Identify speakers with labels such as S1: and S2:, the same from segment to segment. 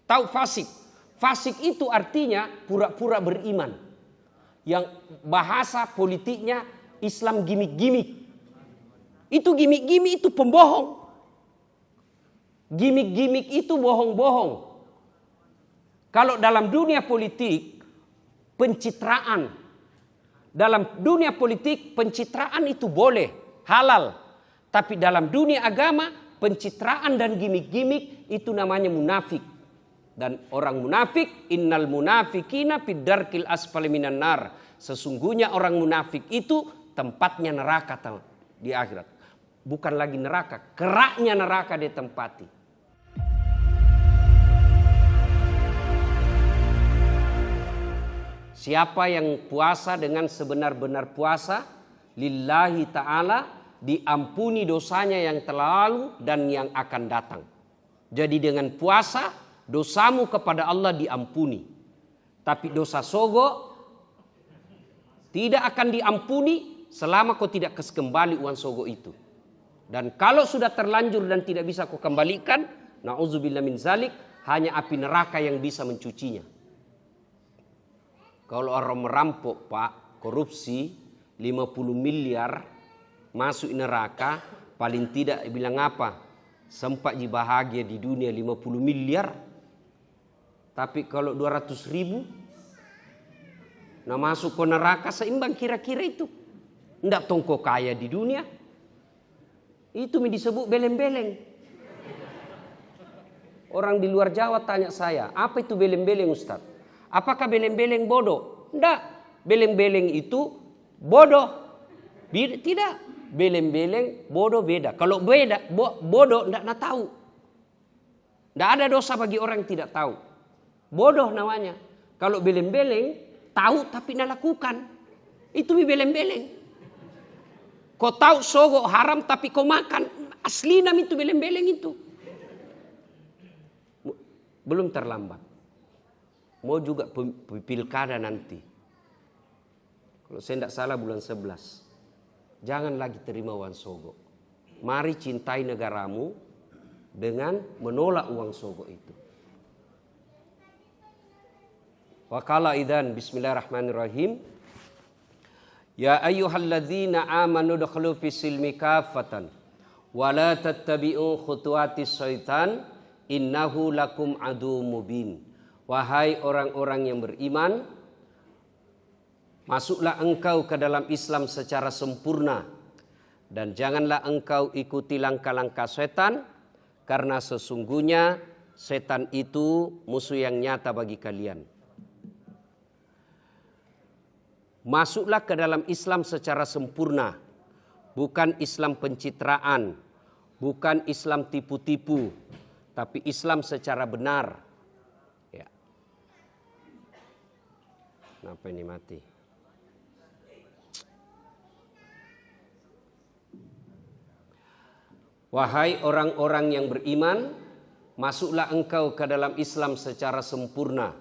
S1: Tahu fasik? Fasik itu artinya pura-pura beriman. Yang bahasa politiknya Islam gimik-gimik. Itu gimik-gimik itu pembohong. Gimik-gimik itu bohong-bohong. Kalau dalam dunia politik pencitraan. Dalam dunia politik pencitraan itu boleh, halal. Tapi dalam dunia agama pencitraan dan gimik-gimik itu namanya munafik. Dan orang munafik, innal munafikina fid darkil asfali minan nar. Sesungguhnya orang munafik itu tempatnya neraka di akhirat. Bukan lagi neraka, keraknya neraka ditempati. Siapa yang puasa dengan sebenar-benar puasa, lillahi ta'ala, diampuni dosanya yang telah lalu dan yang akan datang. Jadi dengan puasa, dosamu kepada Allah diampuni. Tapi dosa sogo tidak akan diampuni selama kau tidak kembali uang sogo itu. Dan kalau sudah terlanjur dan tidak bisa kau kembalikan, na'udzubillah min zalik, hanya api neraka yang bisa mencucinya. Kalau orang merampok pak, korupsi 50 miliar masuk neraka, paling tidak bilang apa? Sempat bahagia di dunia 50 miliar. Tapi kalau 200 ribu, nah masuk ke neraka seimbang kira-kira itu. Nggak tongko kaya di dunia. Itu disebut beleng-beleng. Orang di luar Jawa tanya saya, apa itu beleng-beleng Ustaz? Apakah beleng-beleng bodoh? Enggak. Beleng-beleng itu bodoh. Tidak. Beleng-beleng bodoh beda. Kalau beda, bodoh enggak tahu. Enggak ada dosa bagi orang yang tidak tahu. Bodoh namanya. Kalau beleng-beleng tahu tapi tidak lakukan. Itu beleng-beleng. Kau tahu sogo haram tapi kau makan. Asli nam itu beleng-beleng itu. Belum terlambat. Mau juga pilkada nanti. Kalau saya tidak salah bulan 11. Jangan lagi terima uang sogo. Mari cintai negaramu dengan menolak uang sogo itu. Waqala idzan bismillahirrahmanirrahim. Ya ayyuhalladzina amanu dukhulu fis-silmi kaffatan wa la tattabi'u khutuwatis syaitan innahu lakum adu mubin. Wahai orang-orang yang beriman, masuklah engkau ke dalam Islam secara sempurna dan janganlah engkau ikuti langkah-langkah setan karena sesungguhnya setan itu musuh yang nyata bagi kalian. Masuklah ke dalam Islam secara sempurna, bukan Islam pencitraan, bukan Islam tipu-tipu, tapi Islam secara benar. Kenapa ini mati? Wahai orang-orang yang beriman, masuklah engkau ke dalam Islam secara sempurna.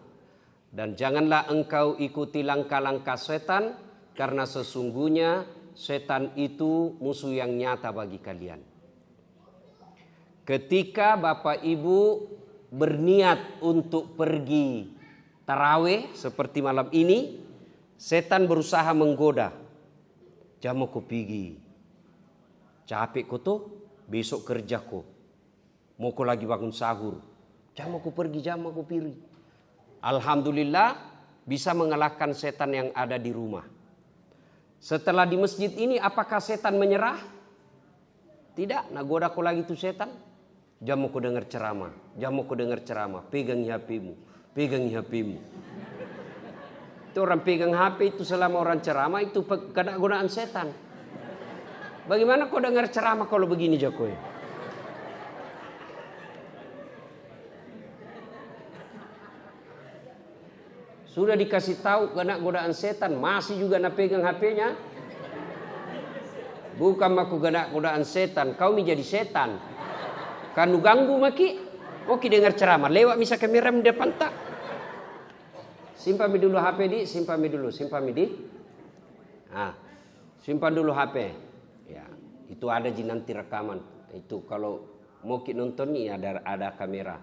S1: Dan janganlah engkau ikuti langkah-langkah setan, karena sesungguhnya setan itu musuh yang nyata bagi kalian. Ketika Bapak Ibu berniat untuk pergi tarawih seperti malam ini, setan berusaha menggoda. Jam aku pergi. Capek ko tuh, besok kerja ko. Mau ko lagi bangun sahur. Jam aku pergi, jam aku pergi. Alhamdulillah bisa mengalahkan setan yang ada di rumah. Setelah di masjid ini apakah setan menyerah? Tidak, nagoda ko lagi tuh setan. Jam aku dengar ceramah, jam aku dengar ceramah. Pegang HP-mu. Pegang HP-mu. Itu orang pegang HP itu selama orang ceramah itu kena godaan setan. Bagaimana kau dengar ceramah kalau begini Jokowi? Sudah dikasih tahu kena godaan setan, masih juga nak pegang HP-nya. Bukan aku kena godaan setan, kau menjadi setan. Kanu ganggu maki. Oke dengar ceramah, lewat misal kamera di depan tak. Simpan dulu HP di, simpan dulu. Simpan dulu HP. Ya, itu ada di nanti rekaman. Itu kalau mau kita nonton nih ada kamera.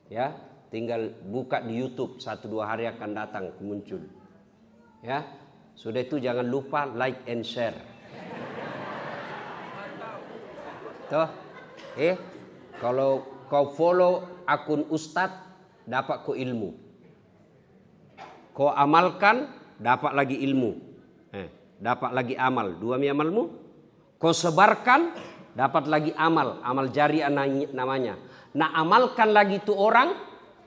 S1: Ya, Tinggal buka di YouTube, 1-2 hari akan datang muncul. Ya, sudah itu jangan lupa like and share. Tuh, kalau kau follow akun Ustadz, dapat kau ilmu. Kau amalkan, dapat lagi ilmu. Dapat lagi amal. 2 amalmu. Kau sebarkan, dapat lagi amal. Amal jariah namanya. Nah, amalkan lagi itu orang,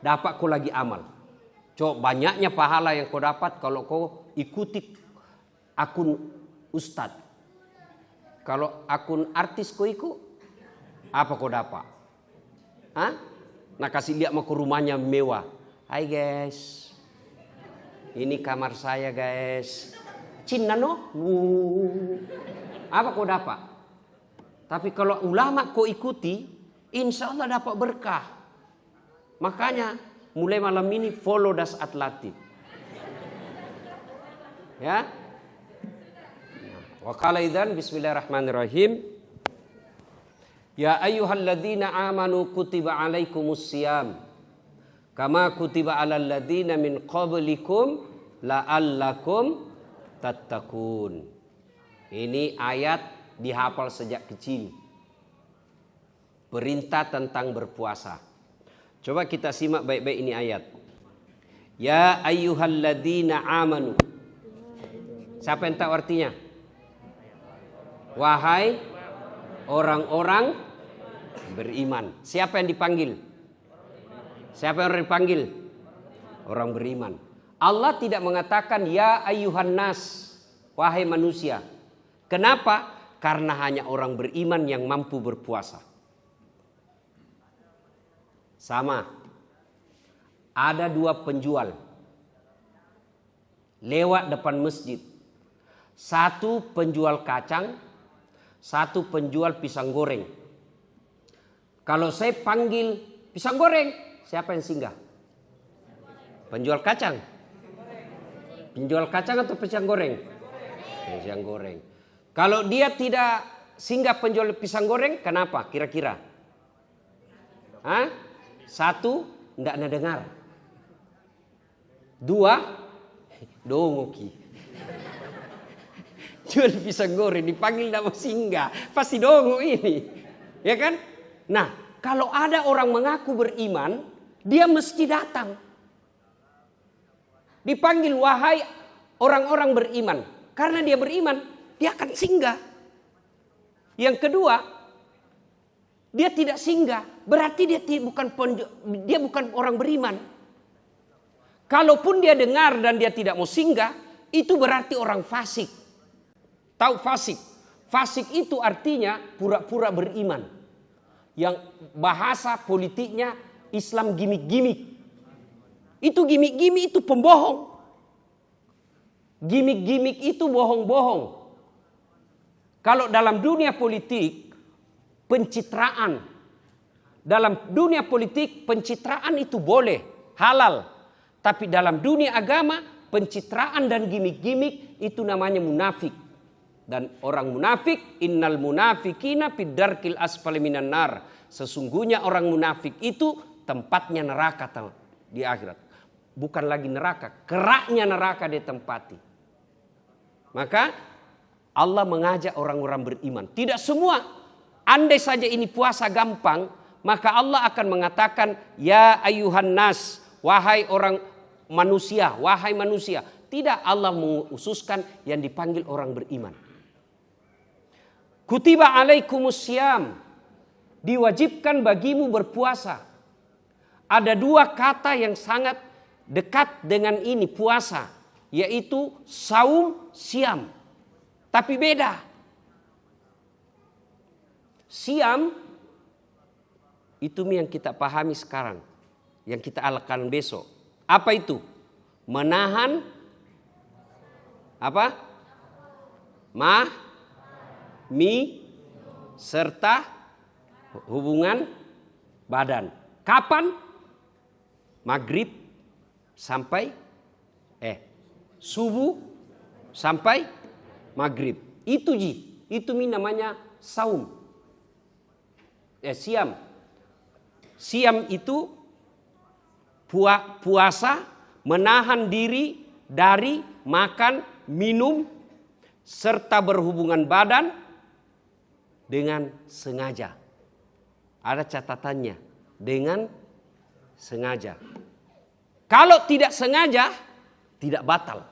S1: dapat kau lagi amal. Coba banyaknya pahala yang kau dapat kalau kau ikuti akun Ustadz. Kalau akun artis kau ikut, apa kau dapat? Hah? Nah, kasih lihat mau ke rumahnya mewah. Hai guys, ini kamar saya guys. Cinna no? Apa kau dapat? Tapi kalau ulama kau ikuti, insya Allah dapat berkah. Makanya mulai malam ini follow Das Atlatif. Ya. Wa qala idzan bismillahirrahmanirrahim. Ya ayyuhalladzina amanu kutiba alaikumusiyam kama kutiba alal ladzina min qablikum la'allakum tattaqun. Ini ayat dihafal sejak kecil. Perintah tentang berpuasa. Coba kita simak baik-baik ini ayat. Ya ayyuhalladzina amanu. Siapa yang tahu artinya? Wahai orang-orang beriman. Siapa yang dipanggil? Siapa yang dipanggil? Orang beriman. Allah tidak mengatakan ya ayyuhan nas, wahai manusia. Kenapa? Karena hanya orang beriman yang mampu berpuasa. Sama. Ada 2 penjual lewat depan masjid. 1 penjual kacang, 1 penjual pisang goreng. Kalau saya panggil pisang goreng, siapa yang singgah? Penjual kacang. Penjual kacang atau pisang goreng? Pisang goreng. Kalau dia tidak singgah penjual pisang goreng, kenapa? Kira-kira? 1, tidak ada dengar. 2, dongoki. Jual pisang goreng dipanggil tidak mau singgah, pasti dongo ini, ya kan? Nah, kalau ada orang mengaku beriman, dia mesti datang. Dipanggil wahai orang-orang beriman, karena dia beriman, dia akan singgah. Yang kedua, dia tidak singgah, berarti dia bukan orang beriman. Kalaupun dia dengar dan dia tidak mau singgah, itu berarti orang fasik. Tahu fasik? Fasik itu artinya pura-pura beriman. Yang bahasa politiknya Islam gimik-gimik. Itu gimik-gimik itu pembohong. Gimik-gimik itu bohong-bohong. Kalau dalam dunia politik pencitraan. Dalam dunia politik pencitraan itu boleh, halal. Tapi dalam dunia agama pencitraan dan gimik-gimik itu namanya munafik. Dan orang munafik, innal munafikina fid darkil asfali minan nar. Sesungguhnya orang munafik itu tempatnya neraka di akhirat. Bukan lagi neraka, keraknya neraka dia tempati. Maka Allah mengajak orang-orang beriman. Tidak semua. Andai saja ini puasa gampang, maka Allah akan mengatakan ya ayyuhan nas, wahai orang manusia, wahai manusia. Tidak, Allah mengususkan yang dipanggil orang beriman. Kutiba alaikumusiyam, diwajibkan bagimu berpuasa. Ada 2 kata yang sangat dekat dengan ini puasa, yaitu saum, siam. Tapi beda. Siam itu yang kita pahami sekarang, yang kita amalkan besok. Apa itu? Menahan apa? Serta hubungan badan. Kapan? Maghrib sampai subuh sampai maghrib. Itu itu namanya saum. Siam. Siam itu puasa menahan diri dari makan, minum, serta berhubungan badan dengan sengaja. Ada catatannya, dengan sengaja. Kalau tidak sengaja, tidak batal.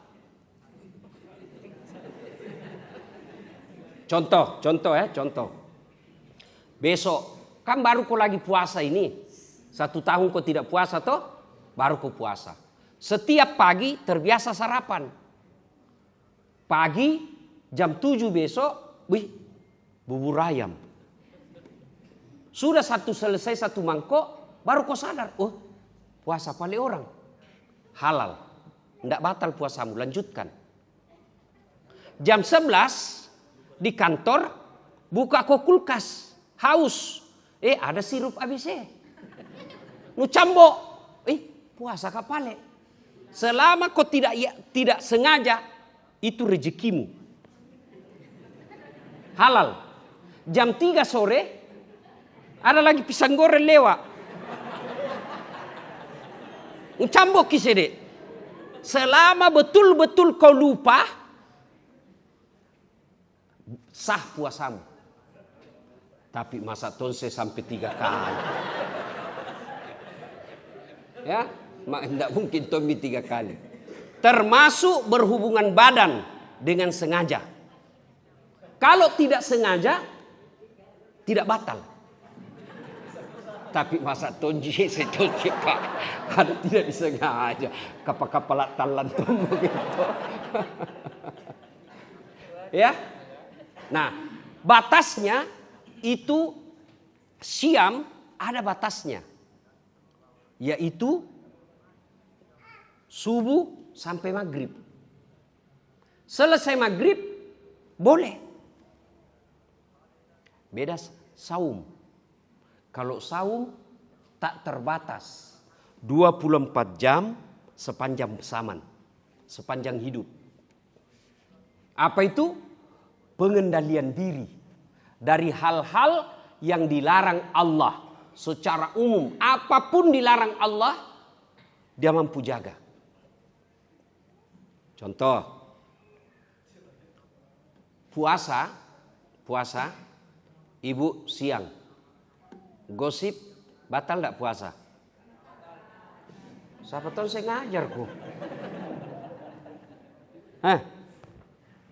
S1: Contoh. Besok, kan baru kau lagi puasa ini. 1 tahun kau tidak puasa toh, baru kau puasa. Setiap pagi terbiasa sarapan. Pagi jam 7 besok, bubur ayam. Sudah selesai 1 mangkok, baru kau sadar, oh puasa paling orang. Halal. Tidak batal puasamu, lanjutkan. Jam 11 di kantor, buka kau kulkas, haus. Ada sirup ABC. Nu cambok, puasa kapale. Selama kau tidak sengaja, itu rezekimu. Halal. Jam 3 sore, ada lagi pisang goreng lewat. Nu cambok kisede. Selama betul-betul kau lupa, sah puasamu. Tapi masa tonse sampai 3 kali. Ya, tidak mungkin Tommy 3 kali. Termasuk berhubungan badan dengan sengaja. Kalau tidak sengaja, tidak batal. Tapi masa tonji pak, ada tidak disengaja. Kapal talan begitu. Ya, nah batasnya itu siam ada batasnya. Yaitu subuh sampai maghrib. Selesai maghrib boleh. Beda saum. Kalau saum tak terbatas. 24 jam sepanjang zaman. Sepanjang hidup. Apa itu? Pengendalian diri. Dari hal-hal yang dilarang Allah. Secara umum, apapun dilarang Allah, dia mampu jaga. Contoh, puasa, ibu siang, gosip, batal tidak puasa? Siapa tahu saya ngajar kok.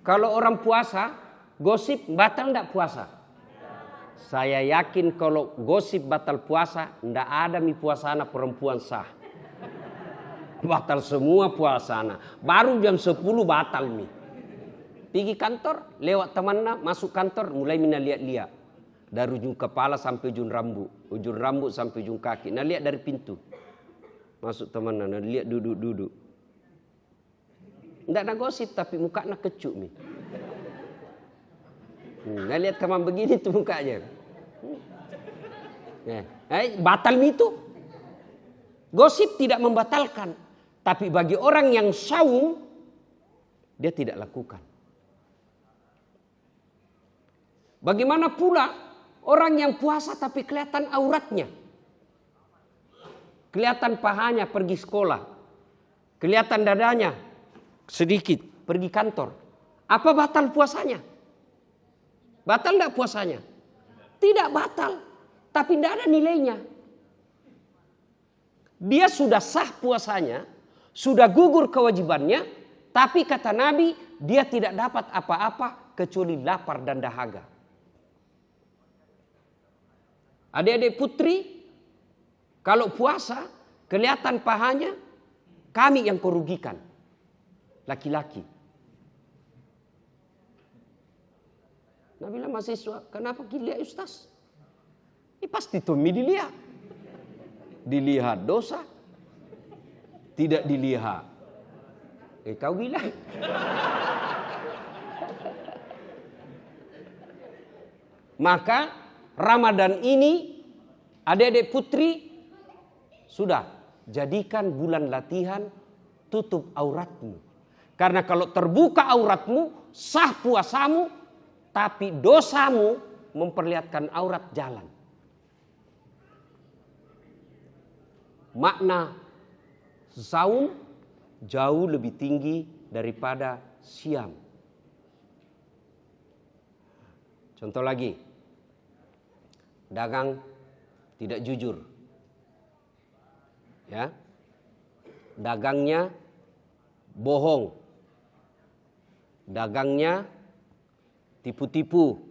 S1: Kalau orang puasa, gosip, batal tidak puasa? Saya yakin kalau gosip batal puasa, tidak ada puasa anak perempuan sah. Batal semua puasa anak. Baru jam 10 batal mi. Pergi kantor, lewat temannya, masuk kantor, mulai mina lihat-lihat. Dari ujung kepala sampai ujung rambut sampai ujung kaki. Nah lihat dari pintu. Masuk temannya, nah lihat duduk. Tidak ada gosip tapi mukanya kecuk mi. Nah lihat kaman begini tuh mukanya. Batal itu. Gosip tidak membatalkan. Tapi bagi orang yang saum, dia tidak lakukan. Bagaimana pula orang yang puasa tapi kelihatan auratnya. Kelihatan pahanya pergi sekolah. Kelihatan dadanya sedikit pergi kantor. Apa batal puasanya? Batal tidak puasanya? Tidak batal. Tapi tidak ada nilainya. Dia sudah sah puasanya, sudah gugur kewajibannya, tapi kata Nabi, dia tidak dapat apa-apa kecuali lapar dan dahaga. Adik-adik putri, kalau puasa, kelihatan pahanya, kami yang kerugikan. Laki-laki. Nabi bilang mahasiswa, kenapa dilihat Ustaz? Pasti Tommy dilihat. Dilihat dosa. Tidak dilihat. Kau bilang. Maka Ramadan ini adik-adik putri sudah jadikan bulan latihan tutup auratmu. Karena kalau terbuka auratmu sah puasamu tapi dosamu memperlihatkan aurat jalan. Makna saum jauh lebih tinggi daripada siam. Contoh lagi, dagang tidak jujur. Ya. Dagangnya bohong. Dagangnya tipu-tipu.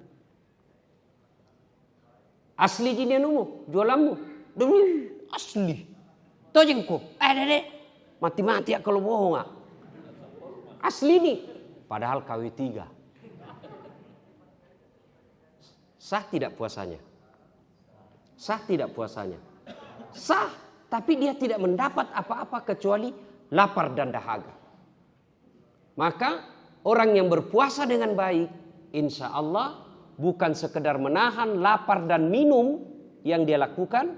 S1: Asli jinianumu, jualanmu. Demi asli. Tojengku. Dek. Mati-mati ya kalau bohong. Asli nih. Padahal KW3. Sah tidak puasanya? Sah tidak puasanya? Sah, tapi dia tidak mendapat apa-apa kecuali lapar dan dahaga. Maka orang yang berpuasa dengan baik, insya Allah bukan sekedar menahan lapar dan minum yang dia lakukan,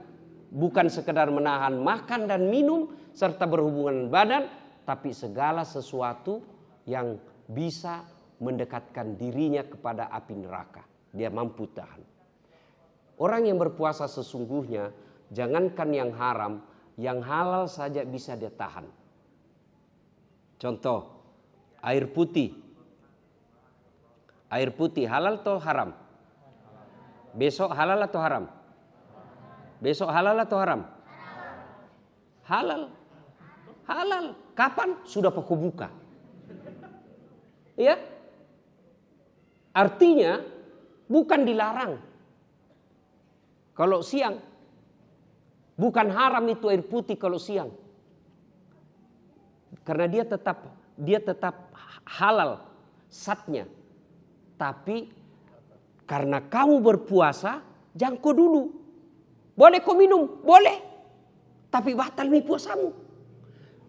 S1: bukan sekedar menahan makan dan minum serta berhubungan badan, tapi segala sesuatu yang bisa mendekatkan dirinya kepada api neraka. Dia mampu tahan. Orang yang berpuasa sesungguhnya, jangankan yang haram, yang halal saja bisa dia tahan. Contoh, air putih. Air putih halal atau haram? Besok halal atau haram? Besok halal atau haram? Halal. Halal. Kapan? Sudah pokok buka. Ya? Artinya bukan dilarang. Kalau siang. Bukan haram itu air putih kalau siang. Karena dia tetap halal satnya. Tapi karena kamu berpuasa, jangan kau dulu. Boleh kau minum, boleh. Tapi batal nih puasamu.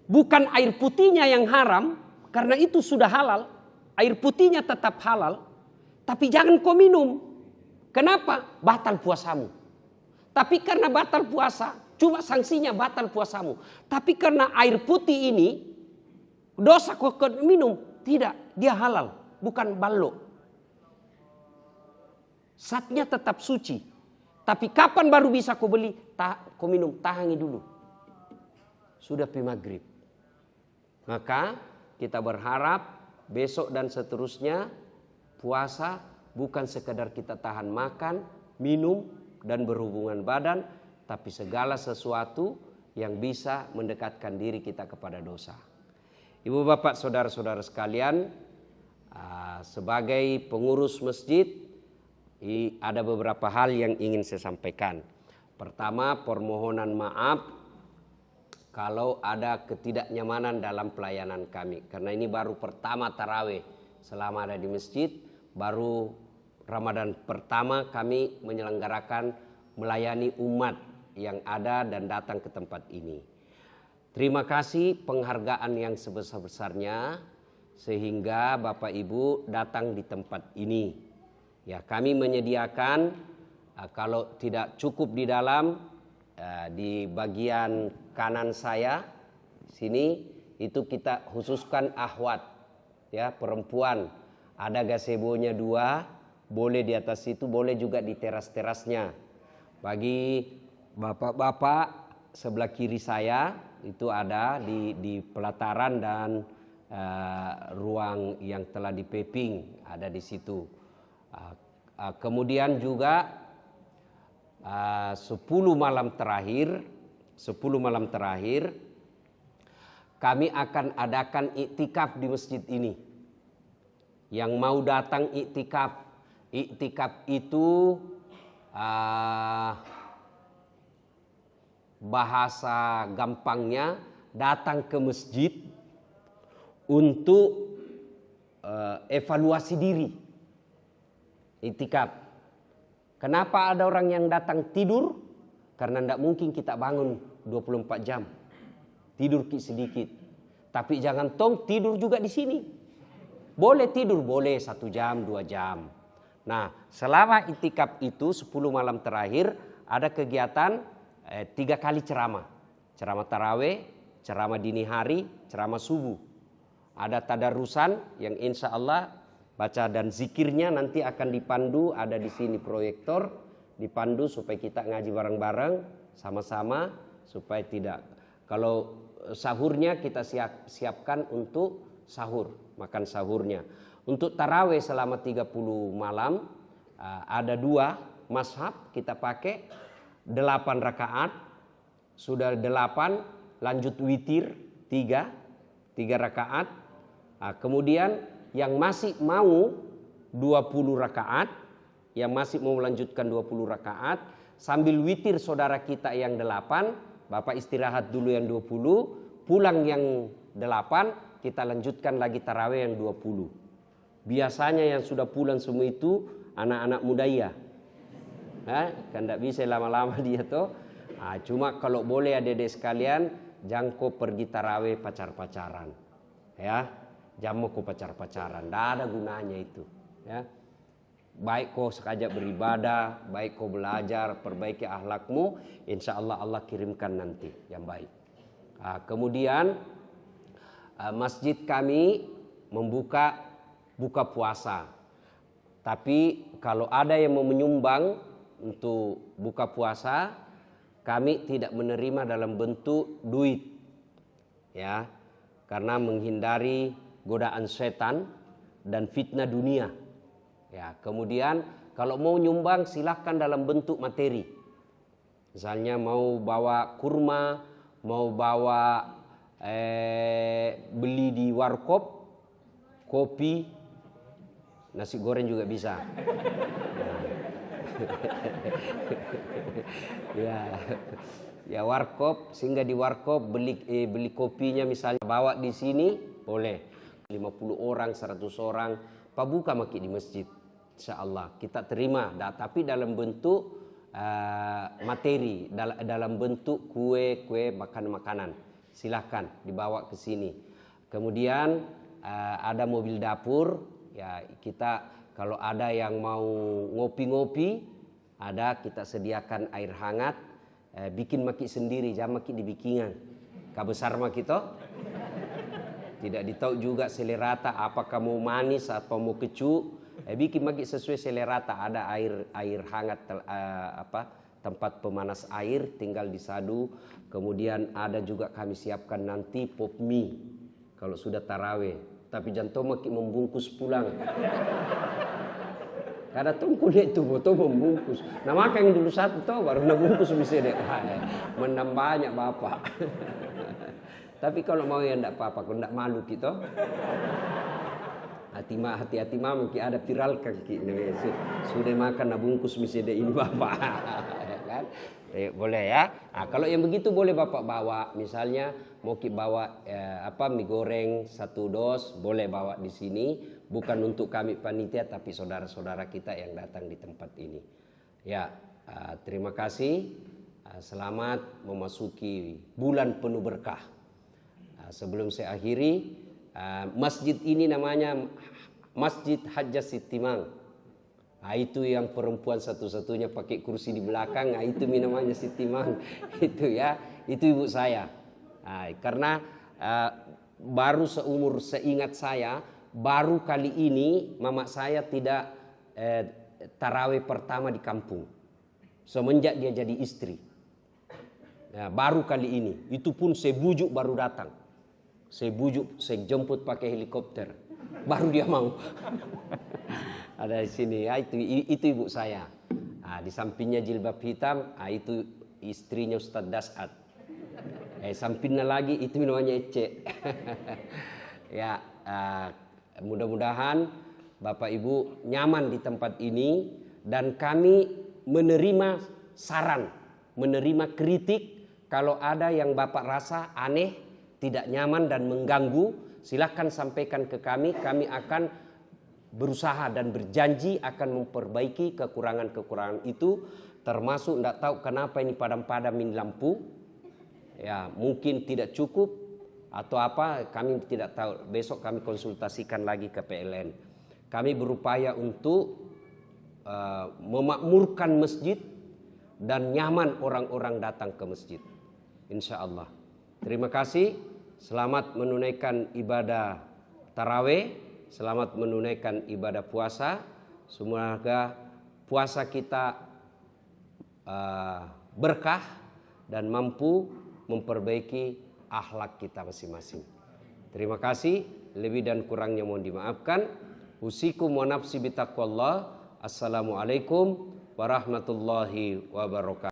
S1: Bukan air putihnya yang haram, karena itu sudah halal. Air putihnya tetap halal, tapi jangan kau minum. Kenapa? Batal puasamu. Tapi karena batal puasa, cuma sanksinya batal puasamu. Tapi karena air putih ini, dosa kau minum. Tidak, dia halal, bukan ballo. Satnya tetap suci. Tapi kapan baru bisa kau beli? Kau minum, tahangi dulu. Sudah pi maghrib. Maka kita berharap besok dan seterusnya puasa bukan sekedar kita tahan makan, minum, dan berhubungan badan. Tapi segala sesuatu yang bisa mendekatkan diri kita kepada dosa. Ibu bapak saudara-saudara sekalian, sebagai pengurus masjid, ada beberapa hal yang ingin saya sampaikan. Pertama, permohonan maaf kalau ada ketidaknyamanan dalam pelayanan kami. Karena ini baru pertama tarawih selama ada di masjid. Baru Ramadan pertama kami menyelenggarakan melayani umat yang ada dan datang ke tempat ini. Terima kasih penghargaan yang sebesar-besarnya sehingga Bapak Ibu datang di tempat ini. Ya, kami menyediakan kalau tidak cukup di dalam di bagian kanan saya sini itu kita khususkan akhwat ya, perempuan. Ada gazebo-nya 2, boleh di atas itu, boleh juga di teras-terasnya. Bagi bapak-bapak sebelah kiri saya itu ada di pelataran dan ruang yang telah dipaving ada di situ. Kemudian juga 10 malam terakhir kami akan adakan iktikaf di masjid ini. Yang mau datang iktikaf itu bahasa gampangnya datang ke masjid untuk evaluasi diri. Iktikaf. Kenapa ada orang yang datang tidur? Karena tidak mungkin kita bangun 24 jam. Tidur sedikit. Tapi jangan tong tidur juga di sini. Boleh tidur, boleh 1 jam, 2 jam. Nah, selama iktikaf itu 10 malam terakhir ada kegiatan 3 kali ceramah. Ceramah tarawih, ceramah dini hari, ceramah subuh. Ada tadarusan yang insya Allah baca dan zikirnya nanti akan dipandu, ada di sini proyektor, dipandu supaya kita ngaji bareng-bareng sama-sama supaya tidak. Kalau sahurnya kita siapkan untuk sahur, makan sahurnya. Untuk tarawih selama 30 malam ada 2 mazhab kita pakai, 8 rakaat, sudah 8 lanjut witir 3 rakaat. Kemudian yang masih mau 20 rakaat, yang masih mau melanjutkan 20 rakaat, sambil witir saudara kita yang 8, Bapak istirahat dulu yang 20, pulang yang 8, kita lanjutkan lagi tarawih yang 20. Biasanya yang sudah pulang semua itu anak-anak muda ya. Kan tidak bisa lama-lama dia tuh. Cuma kalau boleh adik-adik sekalian, jangan kau pergi tarawih pacar-pacaran. Ya, jangan kau pacar-pacaran, tidak ada gunanya itu. Ya. Baik kau sengaja beribadah, baik kau belajar, perbaiki akhlakmu, insya Allah Allah kirimkan nanti yang baik. Kemudian masjid kami buka puasa. Tapi kalau ada yang mau menyumbang untuk buka puasa, kami tidak menerima dalam bentuk duit. Ya, karena menghindari godaan setan dan fitnah dunia. Ya, kemudian kalau mau nyumbang silahkan dalam bentuk materi. Misalnya mau bawa kurma, mau bawa beli di warkop, kopi, nasi goreng juga bisa. Ya warkop, sehingga di warkop beli kopinya misalnya bawa di sini boleh. 50 orang, 100 orang, Pak buka maki di masjid. Insya Allah kita terima, tapi dalam bentuk materi, dalam bentuk kue, makanan. Silahkan dibawa ke sini. Kemudian ada mobil dapur, ya kita kalau ada yang mau ngopi-ngopi, kita sediakan air hangat, bikin maki sendiri, jangan maki dibikinan. Kabesar maki toh. Tidak ditahu juga selerata apakah mau manis atau mau kecu. Bikin maki sesuai selerata, ada air hangat tempat pemanas air, tinggal disadu. Kemudian ada juga kami siapkan nanti pop mie kalau sudah taraweh. Tapi jangan maki membungkus pulang. Kada tungkunya itu foto membungkus. Nah makan yang dulu satu toh baru nabungkus bisa deh. Menambah banyak bapak. Tapi kalau mau ya enggak apa-apa, kalau enggak malu kita. Hati-hati mungkin ada viral kaki ini. Sudah makan nabungkus misalnya ini bapak. Kan? Boleh ya. Kalau yang begitu boleh bapak bawa. Misalnya mau bawa mie goreng 1 dos, boleh bawa di sini. Bukan untuk kami panitia, tapi saudara-saudara kita yang datang di tempat ini. Ya, terima kasih. Selamat memasuki bulan penuh berkah. Sebelum saya akhiri, masjid ini namanya Masjid Hajjah Sitimang. Itu yang perempuan satu-satunya pakai kursi di belakang, itu namanya Sitimang. Itu ya, itu ibu saya. Karena baru seingat saya, baru kali ini mama saya tidak tarawih pertama di kampung. Semenjak dia jadi istri. Baru kali ini, itu pun saya bujuk baru datang. Saya jemput pakai helikopter. Baru dia mau. Ada di sini, ya, itu ibu saya. Di sampingnya jilbab hitam, itu istrinya Ustaz Dasat. Sampingnya lagi itu namanya Ece. Ya, mudah-mudahan Bapak Ibu nyaman di tempat ini dan kami menerima saran, menerima kritik kalau ada yang Bapak rasa aneh, tidak nyaman dan mengganggu, silakan sampaikan ke kami. Kami akan berusaha dan berjanji akan memperbaiki kekurangan-kekurangan itu, termasuk tidak tahu kenapa ini padam-padam ini lampu. Ya, mungkin tidak cukup atau apa, kami tidak tahu. Besok kami konsultasikan lagi ke PLN. Kami berupaya untuk memakmurkan masjid dan nyaman orang-orang datang ke masjid. Insya Allah. Terima kasih. Selamat menunaikan ibadah tarawih. Selamat menunaikan ibadah puasa. Semoga puasa kita berkah dan mampu memperbaiki akhlak kita masing-masing. Terima kasih, lebih dan kurangnya mohon dimaafkan. Usikum wa nafsi bitaqwallah. Assalamualaikum warahmatullahi wabarakatuh.